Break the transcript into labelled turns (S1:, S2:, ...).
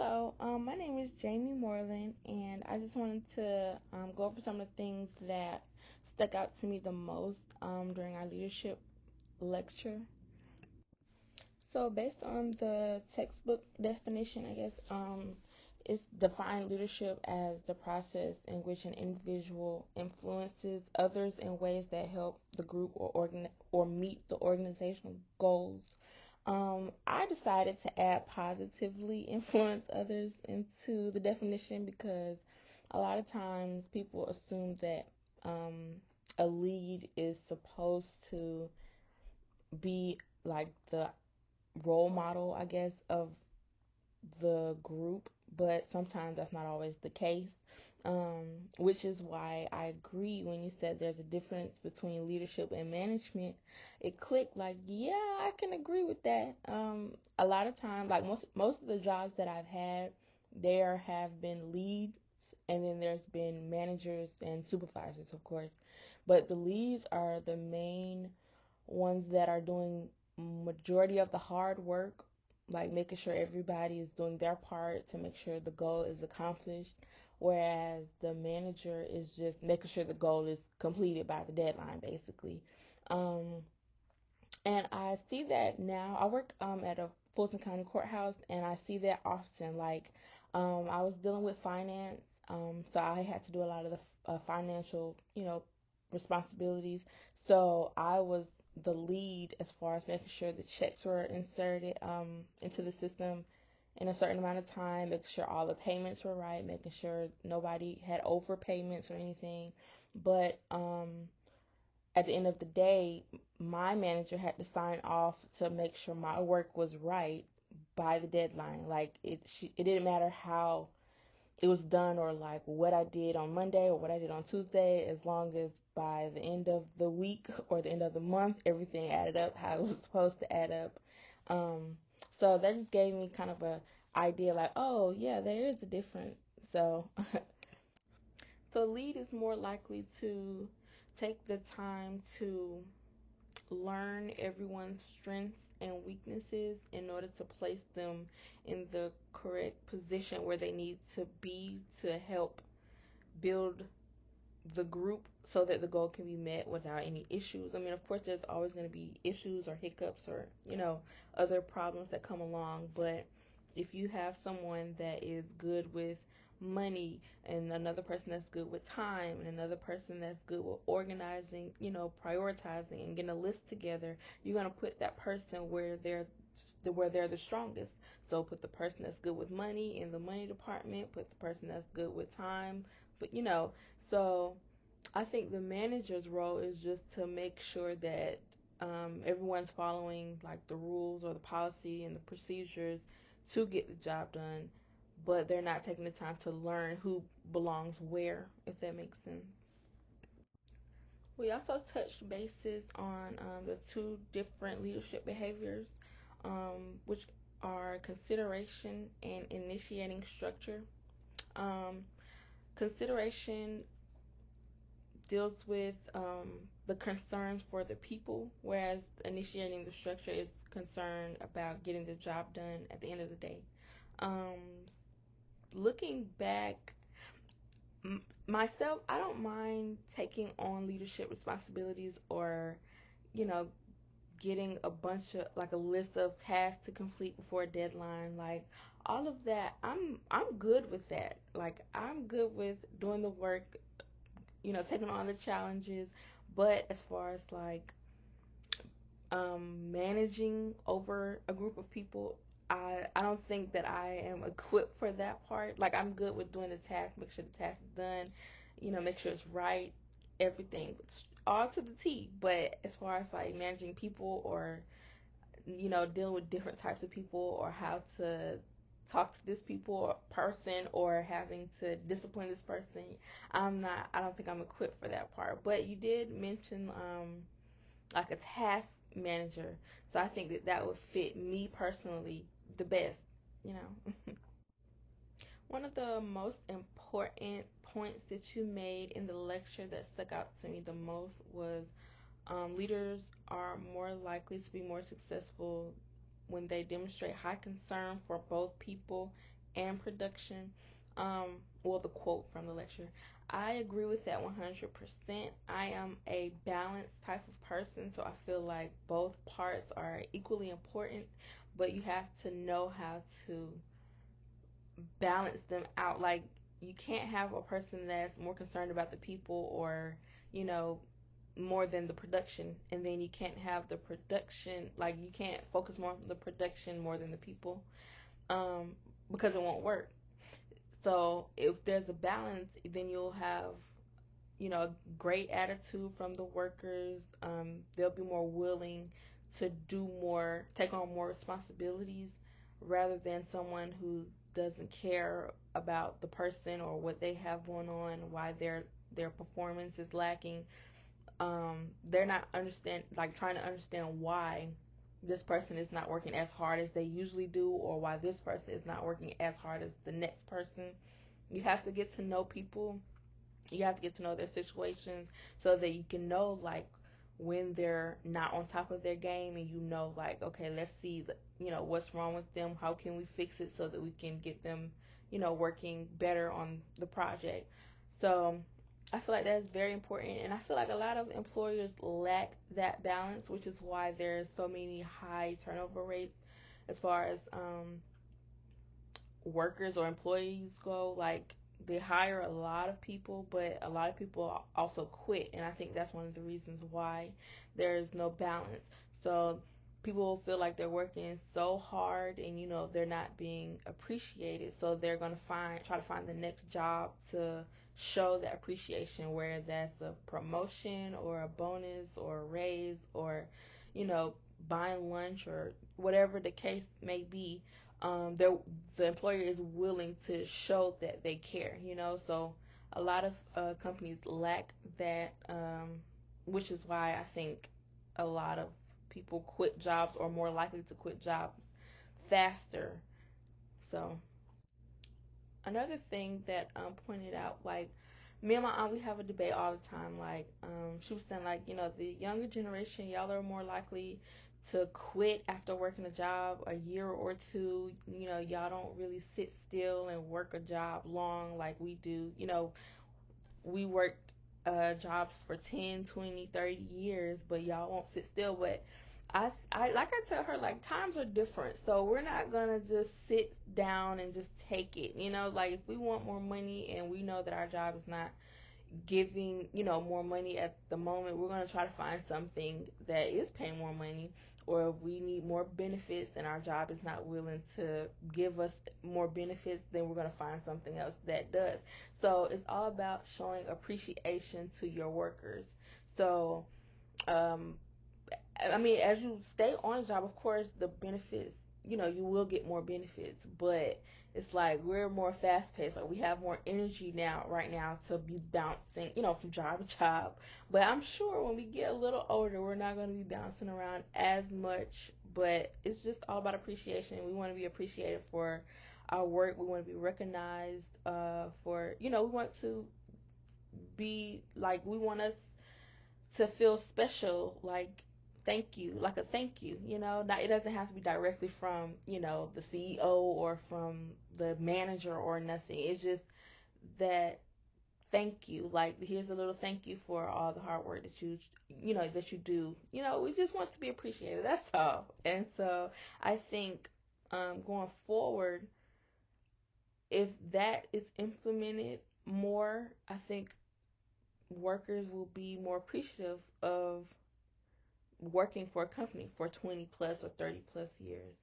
S1: Hello, my name is Jamie Moreland, and I just wanted to go over some of the things that stuck out to me the most during our leadership lecture. So, based on the textbook definition, I guess it's defined leadership as the process in which an individual influences others in ways that help the group or meet the organizational goals. I decided to add positively influence others into the definition because a lot of times people assume that a lead is supposed to be like the role model, I guess, of the group, but sometimes that's not always the case. Which is why I agree when you said there's a difference between leadership and management. It clicked like, yeah, I can agree with that. A lot of times, like most of the jobs that I've had, there have been leads, and then there's been managers and supervisors, of course. But the leads are the main ones that are doing majority of the hard work, like making sure everybody is doing their part to make sure the goal is accomplished, whereas the manager is just making sure the goal is completed by the deadline, basically. um, and I see that now. I work at a Fulton County courthouse, and I see that often. Like, I was dealing with finance, so I had to do a lot of the financial, responsibilities. So I was the lead as far as making sure the checks were inserted into the system in a certain amount of time, making sure all the payments were right, making sure nobody had overpayments or anything. But at the end of the day, my manager had to sign off to make sure my work was right by the deadline. Like it didn't matter how it was done or like what I did on Monday or what I did on Tuesday, as long as by the end of the week or the end of the month, everything added up how it was supposed to add up. Um, so that just gave me kind of a idea like, oh yeah, there is a difference. So so lead is more likely to take the time to learn everyone's strengths and weaknesses in order to place them in the correct position where they need to be to help build the group so that the goal can be met without any issues. I mean, of course, there's always going to be issues or hiccups or, other problems that come along, but if you have someone that is good with money and another person that's good with time and another person that's good with organizing, prioritizing and getting a list together, you're going to put that person where they're the strongest. So put the person that's good with money in the money department, put the person that's good with time, but so I think the manager's role is just to make sure that everyone's following like the rules or the policy and the procedures to get the job done, but they're not taking the time to learn who belongs where, if that makes sense. We also touched bases on the two different leadership behaviors, which are consideration and initiating structure. Um, Consideration deals with the concerns for the people, whereas initiating the structure is concerned about getting the job done at the end of the day. Um, Looking back, myself, I don't mind taking on leadership responsibilities or, you know, getting a bunch of like a list of tasks to complete before a deadline. Like all of that, I'm good with that. Like I'm good with doing the work, taking on the challenges. But as far as like managing over a group of people, I don't think that I am equipped for that part. Like I'm good with doing the task, make sure the task is done, make sure it's right, everything, all to the T. But as far as like managing people or dealing with different types of people or how to talk to this people or person or having to discipline this person, I don't think I'm equipped for that part. But you did mention like a task manager, so I think that that would fit me personally the best, you know. One of the most important points that you made in the lecture that stuck out to me the most was leaders are more likely to be more successful when they demonstrate high concern for both people and production. Well, the quote from the lecture. I agree with that 100%. I am a balanced type of person, so I feel like both parts are equally important, but you have to know how to balance them out. Like, you can't have a person that's more concerned about the people or, you know, more than the production, and then you can't have the production, like, you can't focus more on the production more than the people, um, because it won't work. So if there's a balance, then you'll have, great attitude from the workers. They'll be more willing to do more, take on more responsibilities, rather than someone who doesn't care about the person or what they have going on, why their performance is lacking. They're not understand like trying to understand why this person is not working as hard as they usually do, or why this person is not working as hard as the next person. You have to get to know people. You have to get to know their situations so that you can know, like, when they're not on top of their game, and like, okay, let's see what's wrong with them, how can we fix it so that we can get them working better on the project. So I feel like that's very important, and I feel like a lot of employers lack that balance, which is why there's so many high turnover rates as far as workers or employees go. Like, they hire a lot of people, but a lot of people also quit, and I think that's one of the reasons why there's no balance. So people feel like they're working so hard, and they're not being appreciated, so they're going to try to find the next job to show that appreciation, where that's a promotion or a bonus or a raise, or buying lunch, or whatever the case may be. The employer is willing to show that they care, So a lot of companies lack that, which is why I think a lot of people quit jobs, or more likely to quit jobs faster. So another thing that pointed out, like, me and my aunt, we have a debate all the time. Like, she was saying, like, the younger generation, y'all are more likely to quit after working a job a year or two. Y'all don't really sit still and work a job long like we do. We worked jobs for 10, 20, 30 years, but y'all won't sit still. But I tell her, like, times are different, so we're not gonna just sit down and just take it. Like, if we want more money and we know that our job is not giving more money at the moment, we're going to try to find something that is paying more money. Or if we need more benefits and our job is not willing to give us more benefits, then we're going to find something else that does. So it's all about showing appreciation to your workers. So um I mean, as you stay on a job, of course, the benefits, you will get more benefits, but it's like we're more fast paced. Like, we have more energy now, right now, to be bouncing, from job to job. But I'm sure when we get a little older, we're not going to be bouncing around as much. But it's just all about appreciation. We want to be appreciated for our work. We want to be recognized for, we want to be like, we want us to feel special, like, thank you, like a thank you, not, it doesn't have to be directly from the CEO or from the manager or nothing. It's just that thank you, like, here's a little thank you for all the hard work that that you do. We just want to be appreciated, that's all. And so I think, going forward, if that is implemented more, I think workers will be more appreciative of working for a company for 20 plus or 30 plus years.